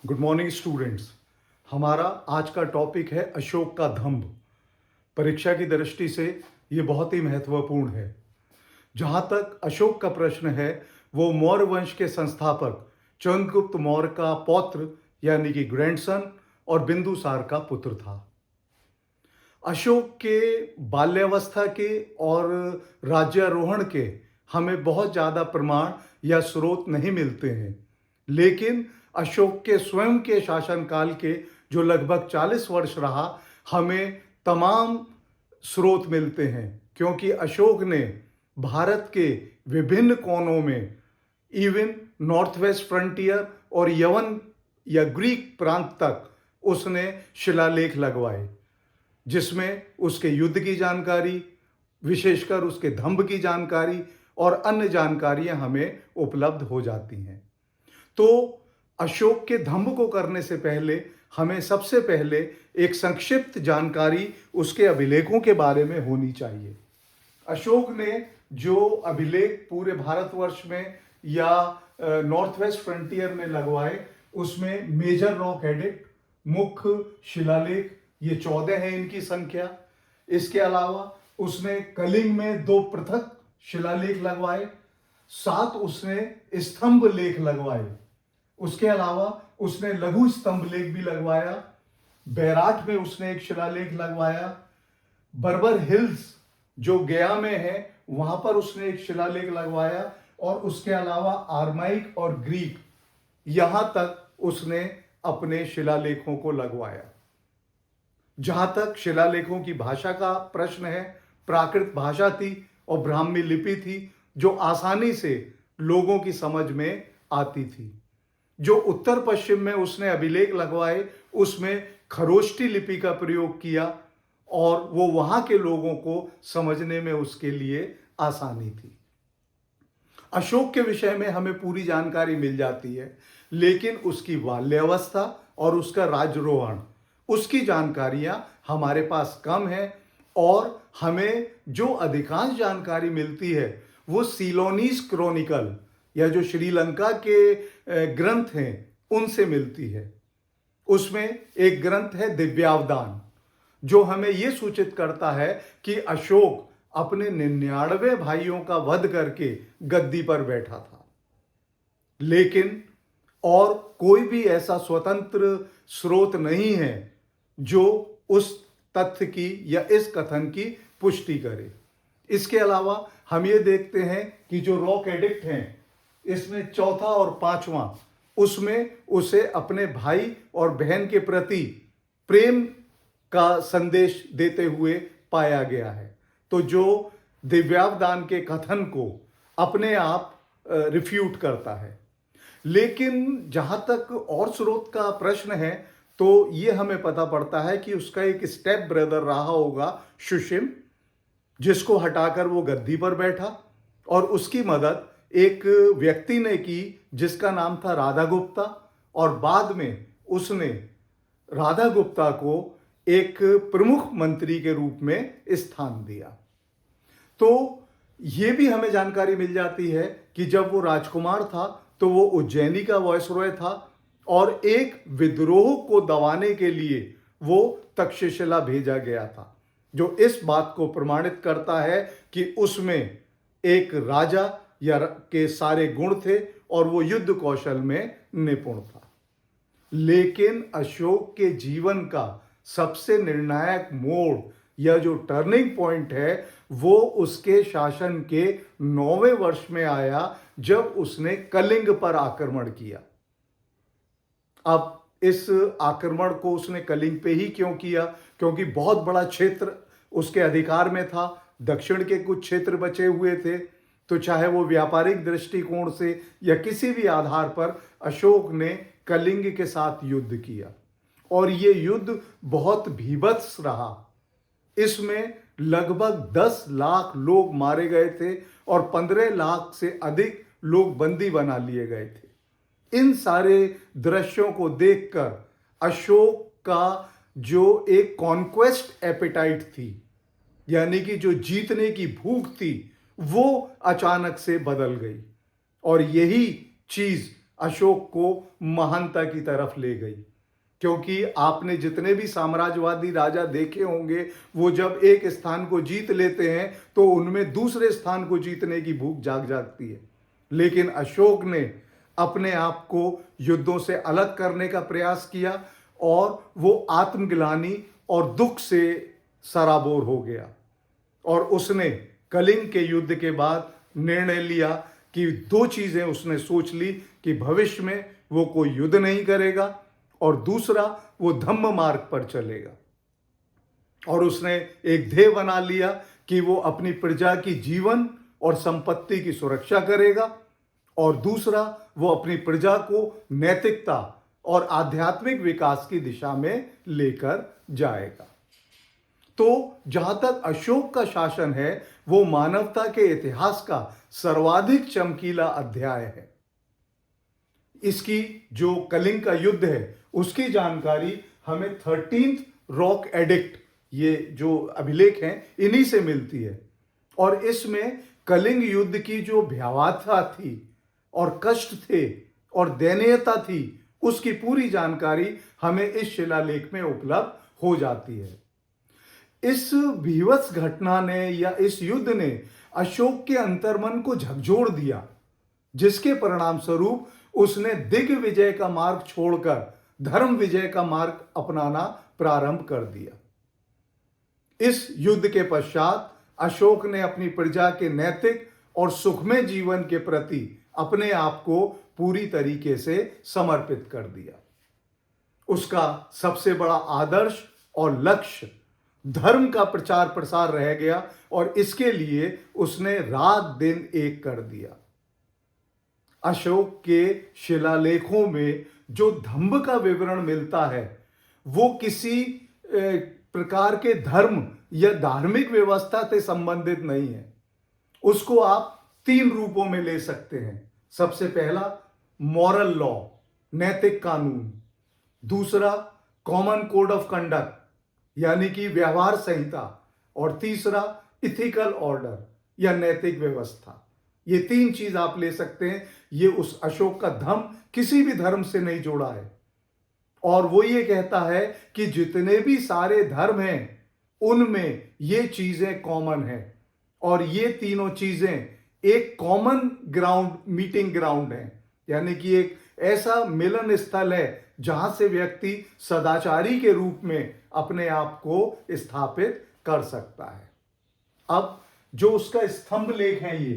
Good morning students. हमारा आज का टॉपिक है अशोक का दंभ। परीक्षा की दृष्टि से ये बहुत ही महत्वपूर्ण है। जहाँ तक अशोक का प्रश्न है, वो मौर्य वंश के संस्थापक चंद्रगुप्त मौर्य का पौत्र यानी कि ग्रैंडसन और बिंदुसार का पुत्र था। अशोक के बाल्यावस्था के और राज्यारोहण के हमें बहुत ज़्यादा प्रमाण या स्रोत नहीं मिलते हैं, लेकिन अशोक के स्वयं के शासनकाल के जो लगभग 40 वर्ष रहा, हमें तमाम स्रोत मिलते हैं, क्योंकि अशोक ने भारत के विभिन्न कोनों में इवन नॉर्थ वेस्ट फ्रंटियर और यवन या ग्रीक प्रांत तक उसने शिलालेख लगवाए, जिसमें उसके युद्ध की जानकारी, विशेषकर उसके दंभ की जानकारी और अन्य जानकारियां हमें उपलब्ध हो जाती हैं। तो अशोक के दंभ को करने से पहले हमें सबसे पहले एक संक्षिप्त जानकारी उसके अभिलेखों के बारे में होनी चाहिए। अशोक ने जो अभिलेख पूरे भारतवर्ष में या नॉर्थ वेस्ट फ्रंटियर में लगवाए, उसमें मेजर रॉक एडिक्ट, मुख्य शिलालेख, ये 14 है इनकी संख्या। इसके अलावा उसने कलिंग में 2 पृथक शिलालेख लगवाए, 7 उसने स्तंभ लेख लगवाए। उसके अलावा उसने लघु स्तंभ लेख भी लगवाया। बैराठ में उसने एक शिलालेख लगवाया। बर्बर हिल्स जो गया में है, वहां पर उसने एक शिलालेख लगवाया। और उसके अलावा आर्माइक और ग्रीक, यहां तक उसने अपने शिलालेखों को लगवाया। जहां तक शिलालेखों की भाषा का प्रश्न है, प्राकृत भाषा थी और ब्राह्मी लिपि थी, जो आसानी से लोगों की समझ में आती थी। जो उत्तर पश्चिम में उसने अभिलेख लगवाए, उसमें खरोष्टी लिपि का प्रयोग किया और वो वहां के लोगों को समझने में उसके लिए आसानी थी। अशोक के विषय में हमें पूरी जानकारी मिल जाती है, लेकिन उसकी बाल्यावस्था और उसका राज्यारोहण, उसकी जानकारियां हमारे पास कम है। और हमें जो अधिकांश जानकारी मिलती है वो सीलोनीज क्रॉनिकल या जो श्रीलंका के ग्रंथ हैं उनसे मिलती है। उसमें एक ग्रंथ है दिव्यावदान, जो हमें यह सूचित करता है कि अशोक अपने 99 भाइयों का वध करके गद्दी पर बैठा था। लेकिन और कोई भी ऐसा स्वतंत्र स्रोत नहीं है जो उस तथ्य की या इस कथन की पुष्टि करे। इसके अलावा हम ये देखते हैं कि जो रॉक एडिक्ट हैं, इसमें चौथा और पांचवा, उसमें उसे अपने भाई और बहन के प्रति प्रेम का संदेश देते हुए पाया गया है। तो जो दिव्यावदान के कथन को अपने आप रिफ्यूट करता है। लेकिन जहां तक और स्रोत का प्रश्न है, तो ये हमें पता पड़ता है कि उसका एक स्टेप ब्रदर रहा होगा सुशिम, जिसको हटाकर वो गद्दी पर बैठा। और उसकी मदद एक व्यक्ति ने की जिसका नाम था राधा गुप्ता, और बाद में उसने राधा गुप्ता को एक प्रमुख मंत्री के रूप में स्थान दिया। तो यह भी हमें जानकारी मिल जाती है कि जब वो राजकुमार था तो वो उज्जैनी का वायसरॉय था, और एक विद्रोह को दबाने के लिए वो तक्षशिला भेजा गया था, जो इस बात को प्रमाणित करता है कि उसमें एक राजा या के सारे गुण थे और वो युद्ध कौशल में निपुण था। लेकिन अशोक के जीवन का सबसे निर्णायक मोड़ या जो टर्निंग पॉइंट है, वो उसके शासन के 9वें वर्ष में आया, जब उसने कलिंग पर आक्रमण किया। अब इस आक्रमण को उसने कलिंग पे ही क्यों किया? क्योंकि बहुत बड़ा क्षेत्र उसके अधिकार में था, दक्षिण के कुछ क्षेत्र बचे हुए थे। तो चाहे वो व्यापारिक दृष्टिकोण से या किसी भी आधार पर अशोक ने कलिंग के साथ युद्ध किया, और ये युद्ध बहुत भीभत्स रहा। इसमें लगभग 10 लाख लोग मारे गए थे और 15 लाख से अधिक लोग बंदी बना लिए गए थे। इन सारे दृश्यों को देखकर अशोक का जो एक कॉन्क्वेस्ट एपेटाइट थी, यानी कि जो जीतने की भूख थी, वो अचानक से बदल गई। और यही चीज अशोक को महानता की तरफ ले गई। क्योंकि आपने जितने भी साम्राज्यवादी राजा देखे होंगे, वो जब एक स्थान को जीत लेते हैं तो उनमें दूसरे स्थान को जीतने की भूख जाग जाती है। लेकिन अशोक ने अपने आप को युद्धों से अलग करने का प्रयास किया और वो आत्मग्लानि और दुख से सराबोर हो गया। और उसने कलिंग के युद्ध के बाद निर्णय लिया कि दो चीजें उसने सोच ली कि भविष्य में वो कोई युद्ध नहीं करेगा और दूसरा वो धम्म मार्ग पर चलेगा। और उसने एक ध्येय बना लिया कि वो अपनी प्रजा की जीवन और संपत्ति की सुरक्षा करेगा और दूसरा वो अपनी प्रजा को नैतिकता और आध्यात्मिक विकास की दिशा में लेकर जाएगा। तो जहां तक अशोक का शासन है, वो मानवता के इतिहास का सर्वाधिक चमकीला अध्याय है। इसकी जो कलिंग का युद्ध है उसकी जानकारी हमें 13th रॉक एडिक्ट, ये जो अभिलेख हैं, इन्हीं से मिलती है। और इसमें कलिंग युद्ध की जो भयावहता थी और कष्ट थे और दयनीयता थी, उसकी पूरी जानकारी हमें इस शिलालेख में उपलब्ध हो जाती है। इस भीभत्स घटना ने या इस युद्ध ने अशोक के अंतर्मन को झकझोर दिया, जिसके परिणाम स्वरूप उसने दिग्विजय का मार्ग छोड़कर धर्म विजय का मार्ग अपनाना प्रारंभ कर दिया। इस युद्ध के पश्चात अशोक ने अपनी प्रजा के नैतिक और सुखमय जीवन के प्रति अपने आप को पूरी तरीके से समर्पित कर दिया। उसका सबसे बड़ा आदर्श और लक्ष्य धर्म का प्रचार प्रसार रह गया और इसके लिए उसने रात दिन एक कर दिया। अशोक के शिलालेखों में जो धम्म का विवरण मिलता है, वो किसी प्रकार के धर्म या धार्मिक व्यवस्था से संबंधित नहीं है। उसको आप 3 रूपों में ले सकते हैं। सबसे पहला मॉरल लॉ, नैतिक कानून। दूसरा कॉमन कोड ऑफ कंडक्ट, यानी कि व्यवहार संहिता। और तीसरा इथिकल ऑर्डर या नैतिक व्यवस्था। ये 3 चीज आप ले सकते हैं। ये उस अशोक का धम्म किसी भी धर्म से नहीं जोड़ा है और वो ये कहता है कि जितने भी सारे धर्म हैं उनमें ये चीजें कॉमन हैं और ये तीनों चीजें एक कॉमन ग्राउंड, मीटिंग ग्राउंड है, यानी कि एक ऐसा मिलन स्थल है जहां से व्यक्ति सदाचारी के रूप में अपने आप को स्थापित कर सकता है। अब जो उसका स्तंभ लेख है, ये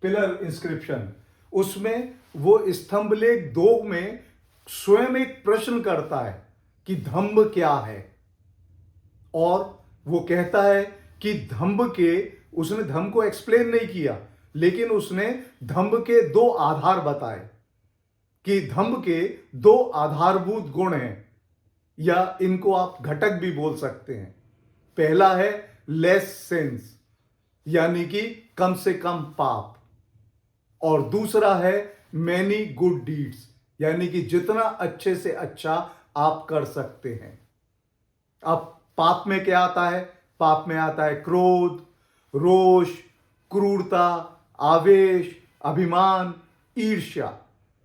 पिलर इंस्क्रिप्शन, उसमें वो स्तंभ लेख 2 में स्वयं एक प्रश्न करता है कि धम्म क्या है। और वो कहता है कि उसने धम्म को एक्सप्लेन नहीं किया, लेकिन उसने धम्म के 2 आधार बताए कि धम्म के 2 आधारभूत गुण हैं, या इनको आप घटक भी बोल सकते हैं। पहला है लेस सिंस, यानी कि कम से कम पाप, और दूसरा है मैनी गुड डीड्स, यानी कि जितना अच्छे से अच्छा आप कर सकते हैं। अब पाप में क्या आता है? पाप में आता है क्रोध, रोष, क्रूरता, आवेश, अभिमान, ईर्ष्या।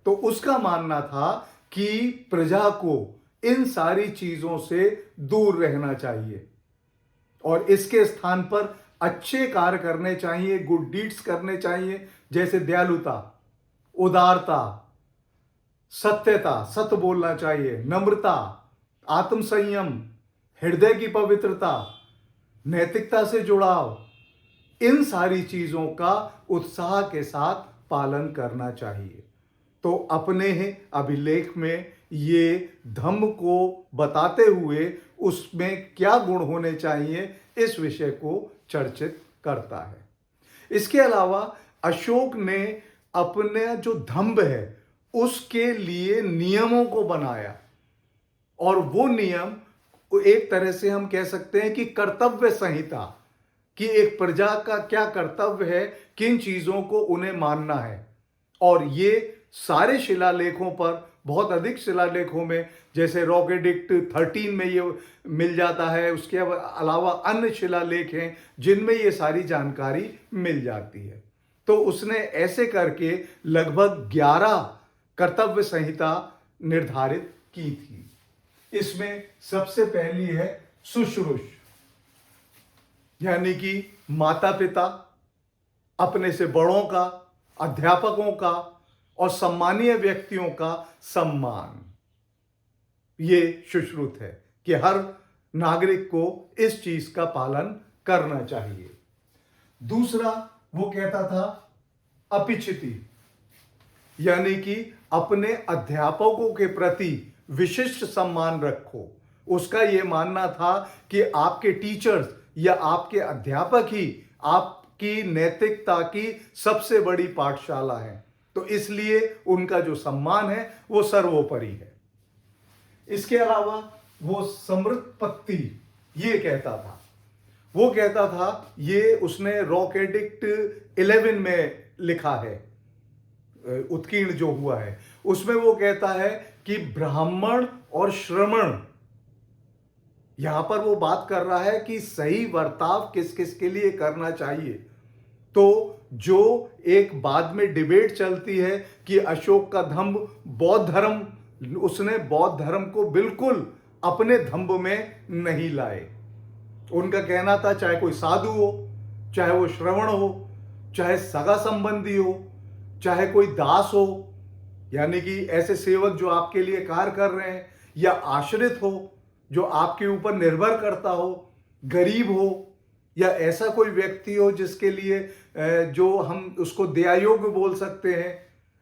तो उसका मानना था कि प्रजा को इन सारी चीजों से दूर रहना चाहिए और इसके स्थान पर अच्छे कार्य करने चाहिए, गुड डीड्स करने चाहिए, जैसे दयालुता, उदारता, सत्यता, सत्य बोलना चाहिए, नम्रता, आत्मसंयम, हृदय की पवित्रता, नैतिकता से जुड़ाव, इन सारी चीजों का उत्साह के साथ पालन करना चाहिए। तो अपने ही अभिलेख में ये धम्म को बताते हुए उसमें क्या गुण होने चाहिए, इस विषय को चर्चित करता है। इसके अलावा अशोक ने अपने जो धम्म है उसके लिए नियमों को बनाया और वो नियम एक तरह से हम कह सकते हैं कि कर्तव्य संहिता, कि एक प्रजा का क्या कर्तव्य है, किन चीजों को उन्हें मानना है। और ये सारे शिलालेखों पर, बहुत अधिक शिलालेखों में, जैसे रॉक एडिक्ट 13 में ये मिल जाता है, उसके अलावा अन्य शिलालेख हैं जिनमें ये सारी जानकारी मिल जाती है। तो उसने ऐसे करके लगभग 11 कर्तव्य संहिता निर्धारित की थी। इसमें सबसे पहली है शुश्रूष, यानी कि माता पिता, अपने से बड़ों का, अध्यापकों का और सम्मानीय व्यक्तियों का सम्मान। ये सुश्रुत है कि हर नागरिक को इस चीज का पालन करना चाहिए। दूसरा वो कहता था अपिचिति, यानी कि अपने अध्यापकों के प्रति विशिष्ट सम्मान रखो। उसका यह मानना था कि आपके टीचर्स या आपके अध्यापक ही आपकी नैतिकता की सबसे बड़ी पाठशाला है, तो इसलिए उनका जो सम्मान है वो सर्वोपरि है। इसके अलावा वो समृद्धपत्ति ये कहता था, वो कहता था, ये उसने रॉक एडिक्ट 11 में लिखा है, उत्कीर्ण जो हुआ है उसमें वो कहता है कि ब्राह्मण और श्रमण, यहां पर वो बात कर रहा है कि सही बर्ताव किस किस के लिए करना चाहिए। तो जो एक बाद में डिबेट चलती है कि अशोक का धम्म बौद्ध धर्म, उसने बौद्ध धर्म को बिल्कुल अपने धम्म में नहीं लाए। उनका कहना था चाहे कोई साधु हो, चाहे वो श्रवण हो, चाहे सगा संबंधी हो, चाहे कोई दास हो, यानी कि ऐसे सेवक जो आपके लिए कार्य कर रहे हैं, या आश्रित हो जो आपके ऊपर निर्भर करता हो, गरीब हो, या ऐसा कोई व्यक्ति हो जिसके लिए जो हम उसको दयायोग्य बोल सकते हैं,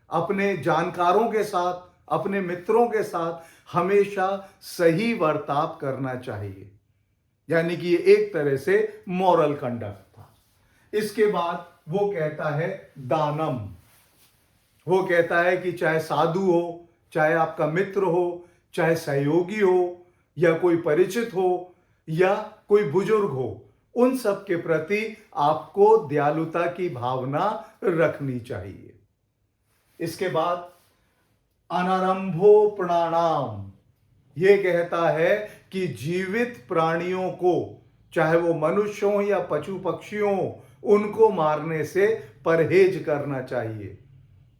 अपने जानकारों के साथ, अपने मित्रों के साथ हमेशा सही बर्ताव करना चाहिए। यानी कि ये एक तरह से मॉरल कंडक्ट था। इसके बाद वो कहता है दानम। वो कहता है कि चाहे साधु हो, चाहे आपका मित्र हो, चाहे सहयोगी हो, या कोई परिचित हो, या कोई बुजुर्ग हो, उन सब के प्रति आपको दयालुता की भावना रखनी चाहिए। इसके बाद अनारंभो प्राणाम, ये कहता है कि जीवित प्राणियों को, चाहे वो मनुष्य हो या पशु पक्षियों हो, उनको मारने से परहेज करना चाहिए।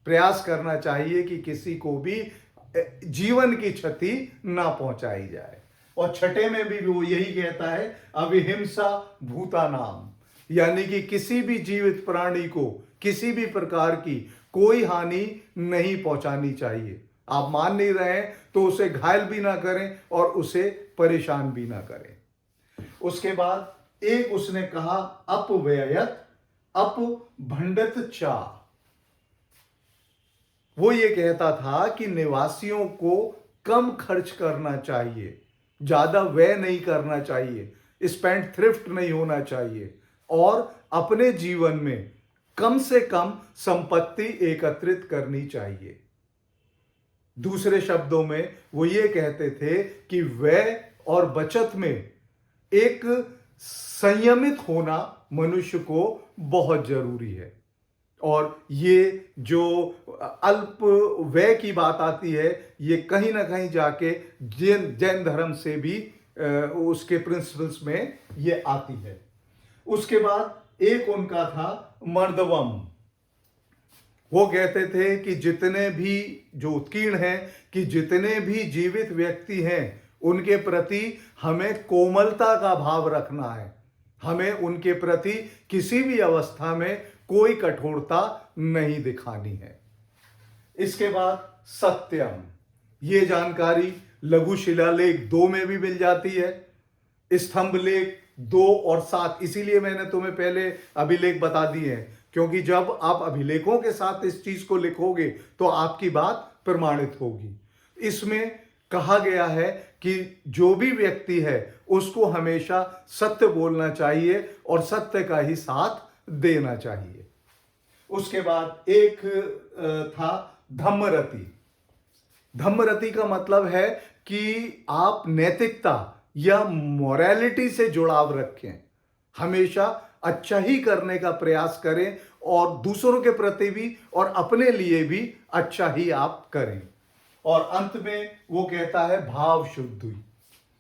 प्रयास करना चाहिए कि किसी को भी जीवन की क्षति ना पहुंचाई जाए। और छठे में भी वो यही कहता है अविहिंसा भूतानाम, यानी कि किसी भी जीवित प्राणी को किसी भी प्रकार की कोई हानि नहीं पहुंचानी चाहिए। आप मान नहीं रहे हैं तो उसे घायल भी ना करें और उसे परेशान भी ना करें। उसके बाद एक उसने कहा अपव्ययत अपभंडत चा, वो ये कहता था कि निवासियों को कम खर्च करना चाहिए, ज्यादा व्यय नहीं करना चाहिए, स्पेंड थ्रिफ्ट नहीं होना चाहिए, और अपने जीवन में कम से कम संपत्ति एकत्रित करनी चाहिए। दूसरे शब्दों में वो ये कहते थे कि व्यय और बचत में एक संयमित होना मनुष्य को बहुत जरूरी है। और ये जो अल्प व्यय की बात आती है, ये कहीं ना कहीं जाके जैन धर्म से भी उसके प्रिंसिपल्स में ये आती है। उसके बाद एक उनका था मर्दवम। वो कहते थे कि जितने भी जो उत्कीर्ण हैं, कि जितने भी जीवित व्यक्ति हैं उनके प्रति हमें कोमलता का भाव रखना है। हमें उनके प्रति किसी भी अवस्था में कोई कठोरता नहीं दिखानी है। इसके बाद सत्यम, ये जानकारी लघु शिलालेख 2 में भी मिल जाती है, स्तंभ लेख 2 और 7, इसीलिए मैंने तुम्हें पहले अभिलेख बता दिए हैं, क्योंकि जब आप अभिलेखों के साथ इस चीज को लिखोगे तो आपकी बात प्रमाणित होगी। इसमें कहा गया है कि जो भी व्यक्ति है उसको हमेशा सत्य बोलना चाहिए और सत्य का ही साथ देना चाहिए। उसके बाद एक था धम्मरति। धम्मरति का मतलब है कि आप नैतिकता या मोरालिटी से जुड़ाव रखें, हमेशा अच्छा ही करने का प्रयास करें और दूसरों के प्रति भी और अपने लिए भी अच्छा ही आप करें। और अंत में वो कहता है भाव शुद्धि।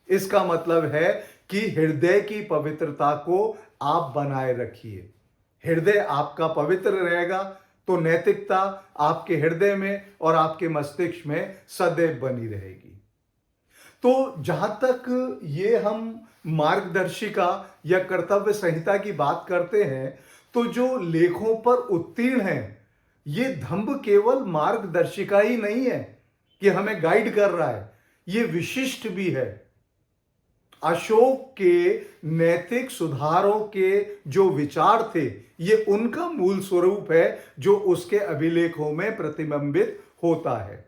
इसका मतलब है कि हृदय की पवित्रता को आप बनाए रखिए। हृदय आपका पवित्र रहेगा तो नैतिकता आपके हृदय में और आपके मस्तिष्क में सदैव बनी रहेगी। तो जहां तक ये हम मार्गदर्शिका या कर्तव्य संहिता की बात करते हैं, तो जो लेखों पर उत्तीर्ण है, ये धम्ब केवल मार्गदर्शिका ही नहीं है कि हमें गाइड कर रहा है, ये विशिष्ट भी है। अशोक के नैतिक सुधारों के जो विचार थे, ये उनका मूल स्वरूप है जो उसके अभिलेखों में प्रतिबिंबित होता है।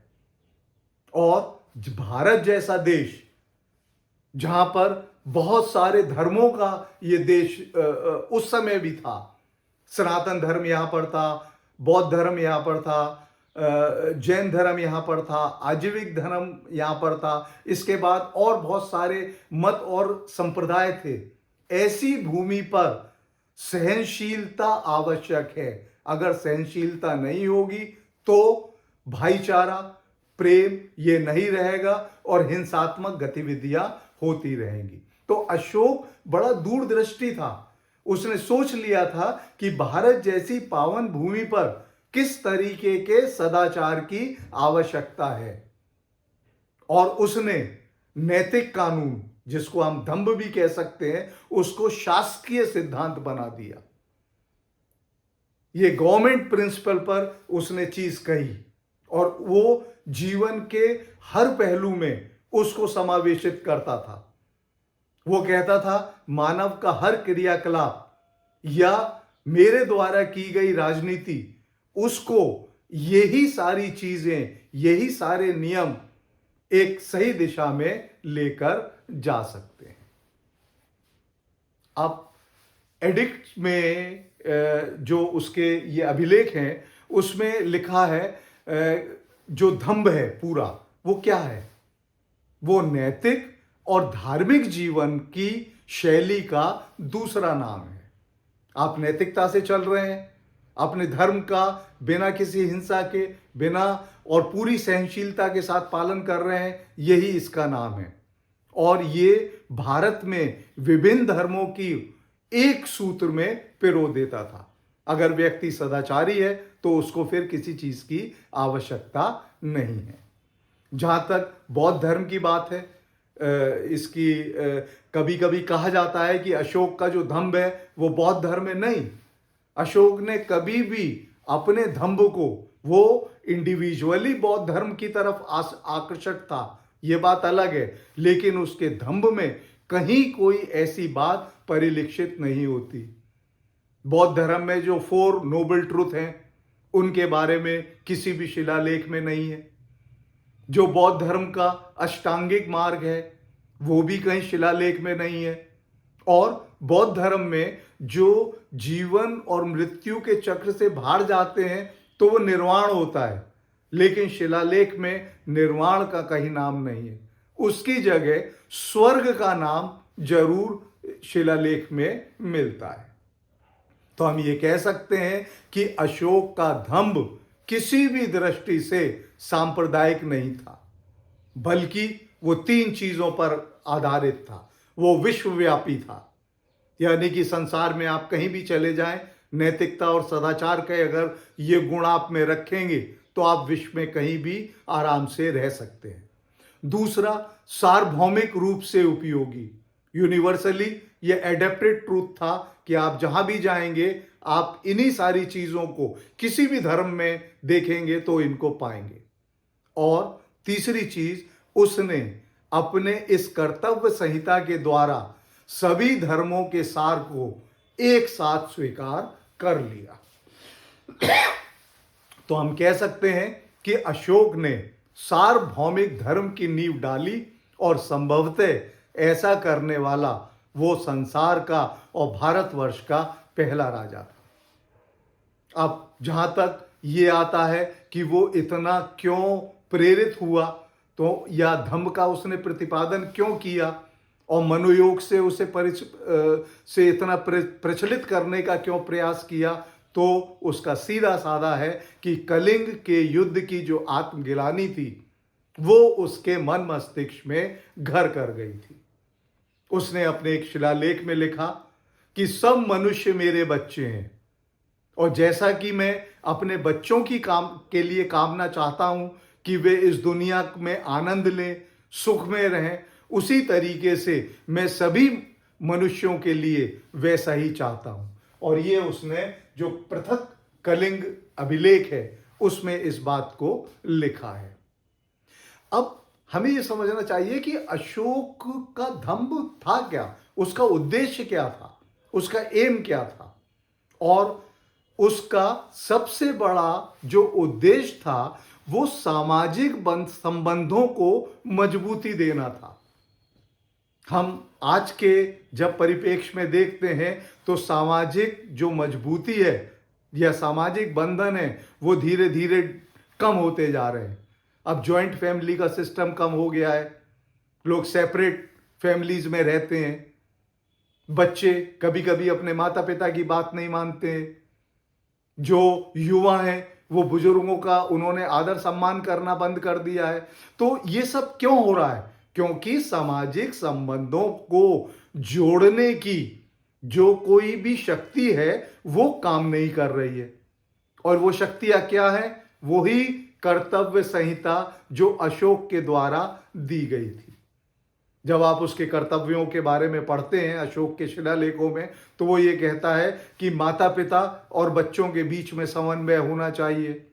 और भारत जैसा देश, जहां पर बहुत सारे धर्मों का ये देश उस समय भी था, सनातन धर्म यहां पर था, बौद्ध धर्म यहां पर था, जैन धर्म यहां पर था, आजीविक धर्म यहां पर था, इसके बाद और बहुत सारे मत और संप्रदाय थे। ऐसी भूमि पर सहनशीलता आवश्यक है। अगर सहनशीलता नहीं होगी तो भाईचारा, प्रेम ये नहीं रहेगा और हिंसात्मक गतिविधियां होती रहेंगी। तो अशोक बड़ा दूरदृष्टि था। उसने सोच लिया था कि भारत जैसी पावन भूमि पर किस तरीके के सदाचार की आवश्यकता है, और उसने नैतिक कानून, जिसको हम धम्ब भी कह सकते हैं, उसको शासकीय सिद्धांत बना दिया। ये गवर्नमेंट प्रिंसिपल पर उसने चीज कही और वो जीवन के हर पहलू में उसको समावेशित करता था। वो कहता था मानव का हर क्रियाकलाप या मेरे द्वारा की गई राजनीति, उसको यही सारी चीजें, यही सारे नियम एक सही दिशा में लेकर जा सकते हैं। अब एडिक्ट में जो उसके ये अभिलेख हैं, उसमें लिखा है जो धम्ब है पूरा, वो क्या है? वो नैतिक और धार्मिक जीवन की शैली का दूसरा नाम है। आप नैतिकता से चल रहे हैं, अपने धर्म का बिना किसी हिंसा के, बिना और पूरी सहनशीलता के साथ पालन कर रहे हैं, यही इसका नाम है। और ये भारत में विभिन्न धर्मों की एक सूत्र में पिरो देता था। अगर व्यक्ति सदाचारी है तो उसको फिर किसी चीज की आवश्यकता नहीं है। जहां तक बौद्ध धर्म की बात है, इसकी कभी कभी कहा जाता है कि अशोक का जो धम्ब है वो बौद्ध धर्म है। नहीं, अशोक ने कभी भी अपने धम्ब को, वो इंडिविजुअली बौद्ध धर्म की तरफ आकर्षक था, ये बात अलग है, लेकिन उसके धम्ब में कहीं कोई ऐसी बात परिलक्षित नहीं होती। बौद्ध धर्म में जो 4 नोबल ट्रुथ हैं, उनके बारे में किसी भी शिलालेख में नहीं है। जो बौद्ध धर्म का अष्टांगिक मार्ग है, वो भी कहीं शिलालेख में नहीं है। और बौद्ध धर्म में जो जीवन और मृत्यु के चक्र से बाहर जाते हैं तो वो निर्वाण होता है, लेकिन शिलालेख में निर्वाण का कहीं नाम नहीं है। उसकी जगह स्वर्ग का नाम जरूर शिलालेख में मिलता है। तो हम ये कह सकते हैं कि अशोक का धम्ब किसी भी दृष्टि से सांप्रदायिक नहीं था, बल्कि वो 3 चीजों पर आधारित था। वो विश्वव्यापी था, यानी कि संसार में आप कहीं भी चले जाएं, नैतिकता और सदाचार के अगर ये गुण आप में रखेंगे तो आप विश्व में कहीं भी आराम से रह सकते हैं। दूसरा, सार्वभौमिक रूप से उपयोगी, यूनिवर्सली ये एडेप्टेड ट्रूथ था कि आप जहां भी जाएंगे आप इन्हीं सारी चीजों को किसी भी धर्म में देखेंगे तो इनको पाएंगे। और तीसरी चीज, उसने अपने इस कर्तव्य संहिता के द्वारा सभी धर्मों के सार को एक साथ स्वीकार कर लिया। तो हम कह सकते हैं कि अशोक ने सार्वभौमिक धर्म की नींव डाली और संभवतः ऐसा करने वाला वो संसार का और भारतवर्ष का पहला राजा था। अब जहां तक ये आता है कि वो इतना क्यों प्रेरित हुआ, तो या धम्म का उसने प्रतिपादन क्यों किया और मनोयोग से उसे से इतना प्रचलित करने का क्यों प्रयास किया, तो उसका सीधा साधा है कि कलिंग के युद्ध की जो आत्मगिलानी थी वो उसके मन मस्तिष्क में घर कर गई थी। उसने अपने एक शिलालेख में लिखा कि सब मनुष्य मेरे बच्चे हैं और जैसा कि मैं अपने बच्चों की काम के लिए कामना चाहता हूं कि वे इस दुनिया में आनंद लें, सुख में रहें, उसी तरीके से मैं सभी मनुष्यों के लिए वैसा ही चाहता हूं। और ये उसने जो पृथक कलिंग अभिलेख है उसमें इस बात को लिखा है। अब हमें यह समझना चाहिए कि अशोक का दंभ था क्या, उसका उद्देश्य क्या था, उसका एम क्या था। और उसका सबसे बड़ा जो उद्देश्य था वो सामाजिक संबंधों को मजबूती देना था। हम आज के जब परिप्रेक्ष्य में देखते हैं तो सामाजिक जो मजबूती है या सामाजिक बंधन है वो धीरे धीरे कम होते जा रहे हैं। अब जॉइंट फैमिली का सिस्टम कम हो गया है, लोग सेपरेट फैमिलीज में रहते हैं, बच्चे कभी कभी अपने माता पिता की बात नहीं मानते हैं, जो युवा हैं वो बुजुर्गों का उन्होंने आदर सम्मान करना बंद कर दिया है। तो ये सब क्यों हो रहा है? क्योंकि सामाजिक संबंधों को जोड़ने की जो कोई भी शक्ति है वो काम नहीं कर रही है। और वो शक्तियां क्या है? वही कर्तव्य संहिता जो अशोक के द्वारा दी गई थी। जब आप उसके कर्तव्यों के बारे में पढ़ते हैं अशोक के शिलालेखों में तो वो ये कहता है कि माता पिता और बच्चों के बीच में समन्वय होना चाहिए,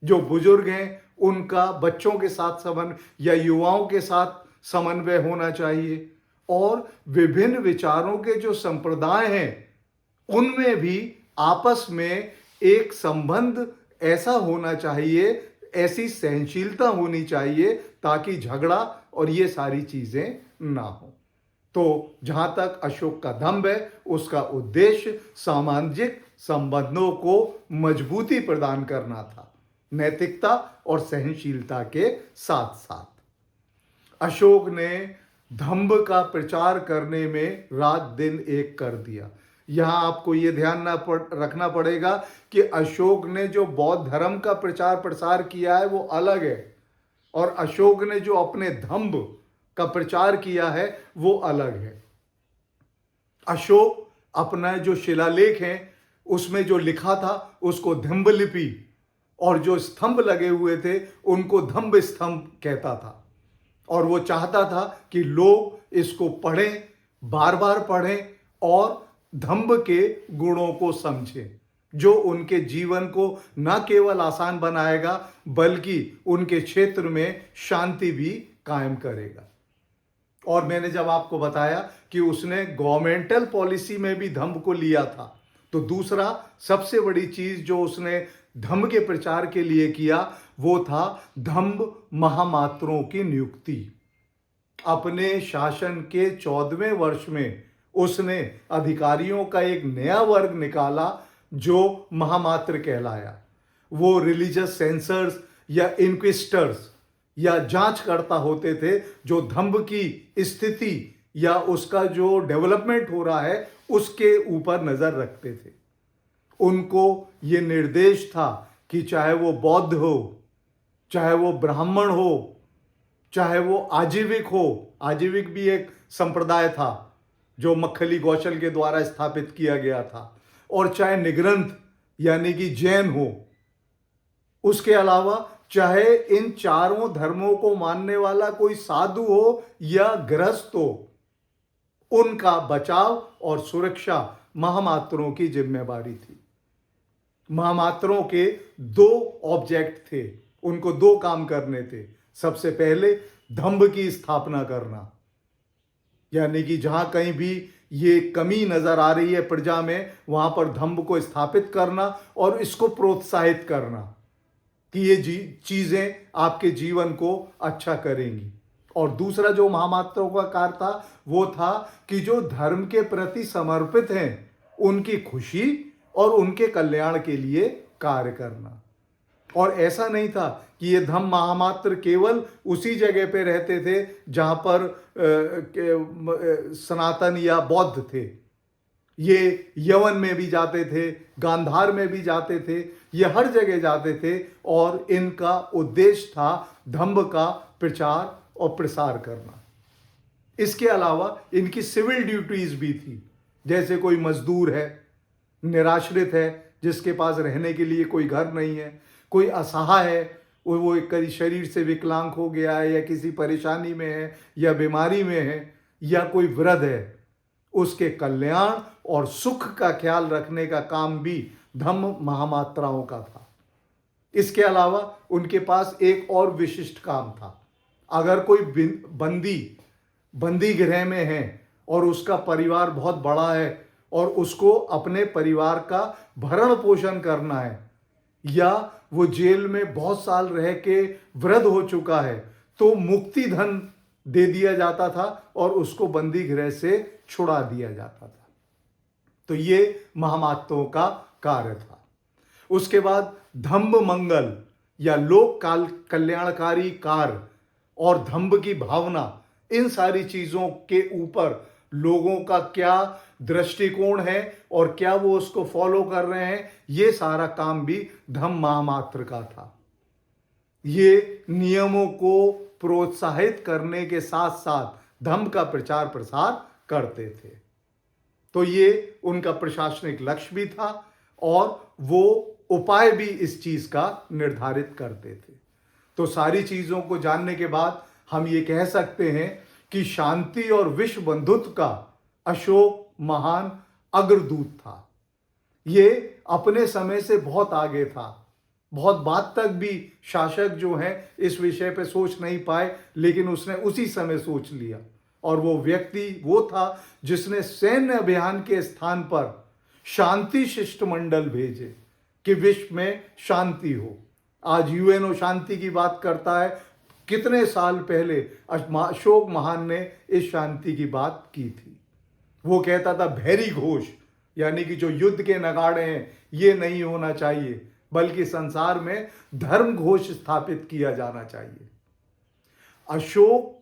जो बुजुर्ग हैं उनका बच्चों के साथ समन्वय या युवाओं के साथ समन्वय होना चाहिए, और विभिन्न विचारों के जो संप्रदाय हैं उनमें भी आपस में एक संबंध ऐसा होना चाहिए, ऐसी सहनशीलता होनी चाहिए ताकि झगड़ा और ये सारी चीजें ना हो। तो जहां तक अशोक का दंभ है उसका उद्देश्य सामाजिक संबंधों को मजबूती प्रदान करना था, नैतिकता और सहनशीलता के साथ साथ। अशोक ने दंभ का प्रचार करने में रात दिन एक कर दिया। यहां आपको यह ध्यान रखना पड़ेगा कि अशोक ने जो बौद्ध धर्म का प्रचार प्रसार किया है वो अलग है, और अशोक ने जो अपने दंभ का प्रचार किया है वो अलग है। अशोक अपना जो शिलालेख है उसमें जो लिखा था उसको दंभ लिपि, और जो स्तंभ लगे हुए थे उनको दंभ स्तंभ कहता था। और वो चाहता था कि लोग इसको पढ़ें, बार बार पढ़ें और दंभ के गुणों को समझें, जो उनके जीवन को न केवल आसान बनाएगा बल्कि उनके क्षेत्र में शांति भी कायम करेगा। और मैंने जब आपको बताया कि उसने गवर्नमेंटल पॉलिसी में भी दंभ को लिया था, तो दूसरा सबसे बड़ी चीज जो उसने दंभ के प्रचार के लिए किया वो था दंभ महामात्रों की नियुक्ति। अपने शासन के 14वें वर्ष में उसने अधिकारियों का एक नया वर्ग निकाला जो महामात्र कहलाया। वो रिलीजियस सेंसर्स या इंक्विस्टर्स या जांचकर्ता होते थे जो दंभ की स्थिति या उसका जो डेवलपमेंट हो रहा है उसके ऊपर नजर रखते थे। उनको ये निर्देश था कि चाहे वो बौद्ध हो, चाहे वो ब्राह्मण हो, चाहे वो आजीविक हो, आजीविक भी एक संप्रदाय था जो मक्खली कौशल के द्वारा स्थापित किया गया था, और चाहे निग्रंथ यानी कि जैन हो, उसके अलावा चाहे इन चारों धर्मों को मानने वाला कोई साधु हो या गृहस्थ हो, उनका बचाव और सुरक्षा महामात्रों की जिम्मेवारी थी। महामात्रों के दो ऑब्जेक्ट थे, उनको दो काम करने थे। सबसे पहले दंभ की स्थापना करना, यानी कि जहां कहीं भी ये कमी नजर आ रही है प्रजा में वहां पर दंभ को स्थापित करना और इसको प्रोत्साहित करना कि ये चीजें आपके जीवन को अच्छा करेंगी। और दूसरा जो महामात्रों का कार्य था वो था कि जो धर्म के प्रति समर्पित हैं उनकी खुशी और उनके कल्याण के लिए कार्य करना। और ऐसा नहीं था कि ये दंभ महामात्र केवल उसी जगह पे रहते थे जहां पर सनातन या बौद्ध थे। ये यवन में भी जाते थे, गांधार में भी जाते थे, ये हर जगह जाते थे, और इनका उद्देश्य था दंभ का प्रचार और प्रसार करना। इसके अलावा इनकी सिविल ड्यूटीज भी थी, जैसे कोई मजदूर है, निराश्रित है, जिसके पास रहने के लिए कोई घर नहीं है, कोई असहाय है, वो कहीं शरीर से विकलांग हो गया है या किसी परेशानी में है या बीमारी में है या कोई वृद्ध है, उसके कल्याण और सुख का ख्याल रखने का काम भी धम्म महामात्राओं का था। इसके अलावा उनके पास एक और विशिष्ट काम था। अगर कोई बंदी गृह में है और उसका परिवार बहुत बड़ा है और उसको अपने परिवार का भरण पोषण करना है, या वो जेल में बहुत साल रह के वृद्ध हो चुका है, तो मुक्ति धन दे दिया जाता था और उसको बंदी गृह से छुड़ा दिया जाता था। तो ये महामात्रों का कार्य था। उसके बाद धम्म मंगल या लोक कल्याणकारी कार्य और धम्म की भावना, इन सारी चीजों के ऊपर लोगों का क्या दृष्टिकोण है और क्या वो उसको फॉलो कर रहे हैं, ये सारा काम भी धम्म महामात्र का था। ये नियमों को प्रोत्साहित करने के साथ साथ धम्म का प्रचार प्रसार करते थे। तो ये उनका प्रशासनिक लक्ष्य भी था और वो उपाय भी इस चीज का निर्धारित करते थे। तो सारी चीजों को जानने के बाद हम ये कह सकते हैं कि शांति और विश्व बंधुत्व का अशोक महान अग्रदूत था। ये अपने समय से बहुत आगे था। बहुत बाद तक भी शासक जो हैं इस विषय पे सोच नहीं पाए, लेकिन उसने उसी समय सोच लिया। और वो व्यक्ति वो था जिसने सैन्य अभियान के स्थान पर शांति शिष्टमंडल भेजे कि विश्व में शांति हो। आज यूएनओ शांति की बात करता है, कितने साल पहले अशोक महान ने इस शांति की बात की थी। वो कहता था भैरी घोष, यानी कि जो युद्ध के नगाड़े हैं ये नहीं होना चाहिए, बल्कि संसार में धर्म घोष स्थापित किया जाना चाहिए। अशोक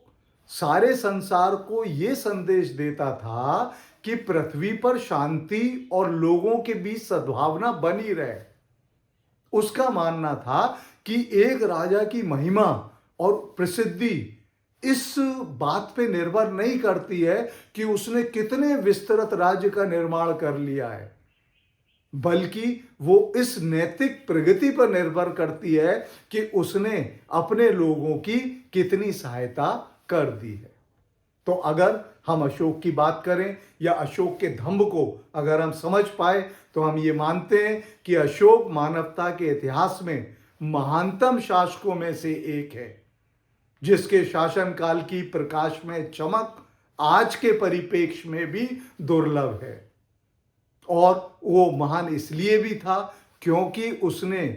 सारे संसार को ये संदेश देता था कि पृथ्वी पर शांति और लोगों के बीच सद्भावना बनी रहे। उसका मानना था कि एक राजा की महिमा और प्रसिद्धि इस बात पे निर्भर नहीं करती है कि उसने कितने विस्तृत राज्य का निर्माण कर लिया है, बल्कि वो इस नैतिक प्रगति पर निर्भर करती है कि उसने अपने लोगों की कितनी सहायता कर दी है। तो अगर हम अशोक की बात करें या अशोक के धम्म को अगर हम समझ पाए, तो हम ये मानते हैं कि अशोक मानवता के इतिहास में महानतम शासकों में से एक है, जिसके शासनकाल की प्रकाश में चमक आज के परिप्रेक्ष्य में भी दुर्लभ है। और वो महान इसलिए भी था क्योंकि उसने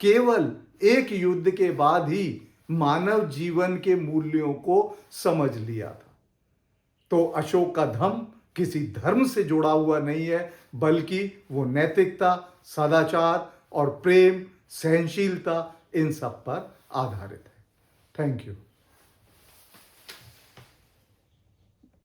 केवल एक युद्ध के बाद ही मानव जीवन के मूल्यों को समझ लिया था। तो अशोक का धम्म किसी धर्म से जुड़ा हुआ नहीं है, बल्कि वो नैतिकता, सदाचार और प्रेम, सहनशीलता, इन सब पर आधारित है। Thank you.